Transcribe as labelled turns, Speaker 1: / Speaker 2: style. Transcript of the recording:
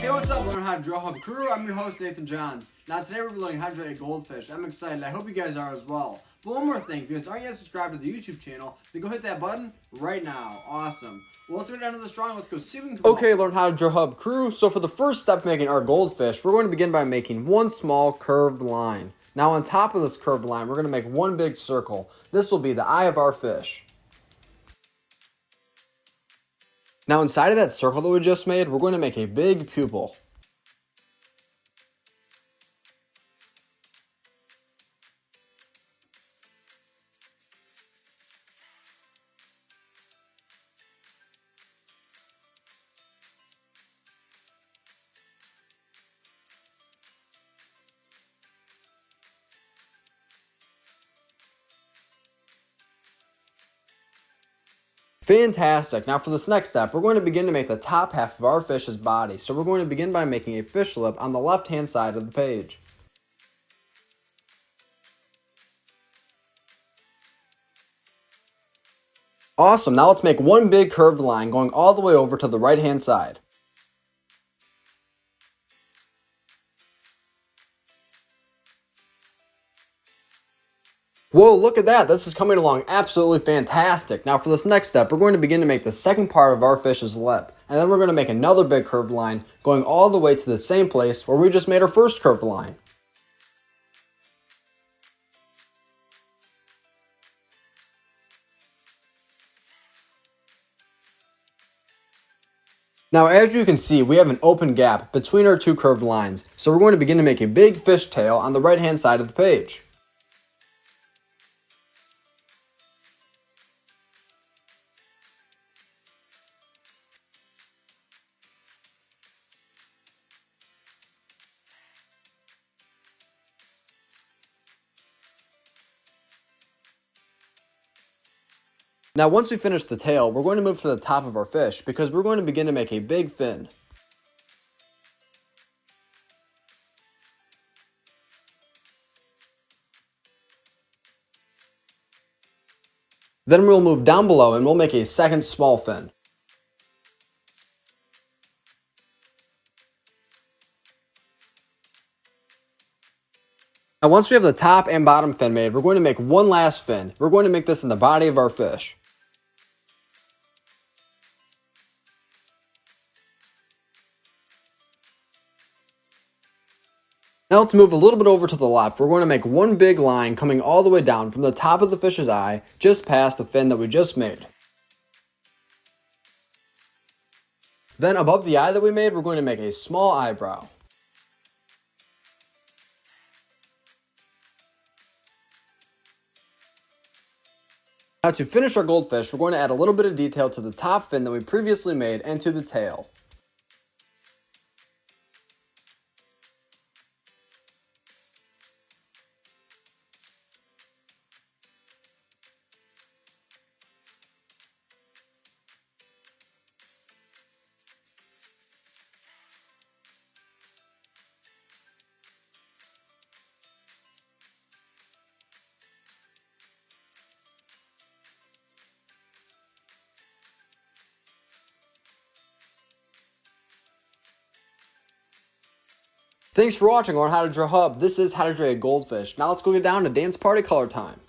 Speaker 1: Hey, what's up? Learn how to draw hub crew. I'm your host, Nathan Johns. Now today we're learning how to draw a goldfish. I'm excited. I hope you guys are as well. But one more thing, if you guys aren't yet subscribed to the YouTube channel, then go hit that button right now. Awesome. Well, let's go down to the drawing. Let's go see if we can come
Speaker 2: Okay, learn how to draw hub crew. So for the first step making our goldfish, we're going to begin by making one small curved line. Now on top of this curved line, we're going to make one big circle. This will be the eye of our fish. Now inside of that circle that we just made, we're going to make a big pupil. Fantastic. Now for this next step, we're going to begin to make the top half of our fish's body. So we're going to begin by making a fish lip on the left-hand side of the page. Awesome. Now let's make one big curved line going all the way over to the right-hand side. Whoa, look at that. This is coming along absolutely fantastic. Now for this next step, we're going to begin to make the second part of our fish's lip. And then we're going to make another big curved line going all the way to the same place where we just made our first curved line. Now as you can see, we have an open gap between our two curved lines. So we're going to begin to make a big fish tail on the right-hand side of the page. Now once we finish the tail, we're going to move to the top of our fish because we're going to begin to make a big fin. Then we'll move down below and we'll make a second small fin. Now once we have the top and bottom fin made, we're going to make one last fin. We're going to make this in the body of our fish. Now let's move a little bit over to the left. We're going to make one big line coming all the way down from the top of the fish's eye, just past the fin that we just made. Then above the eye that we made, we're going to make a small eyebrow. Now to finish our goldfish, we're going to add a little bit of detail to the top fin that we previously made and to the tail. Thanks for watching on How to Draw Hub. This is How to Draw a Goldfish. Now let's go get down to dance party color time.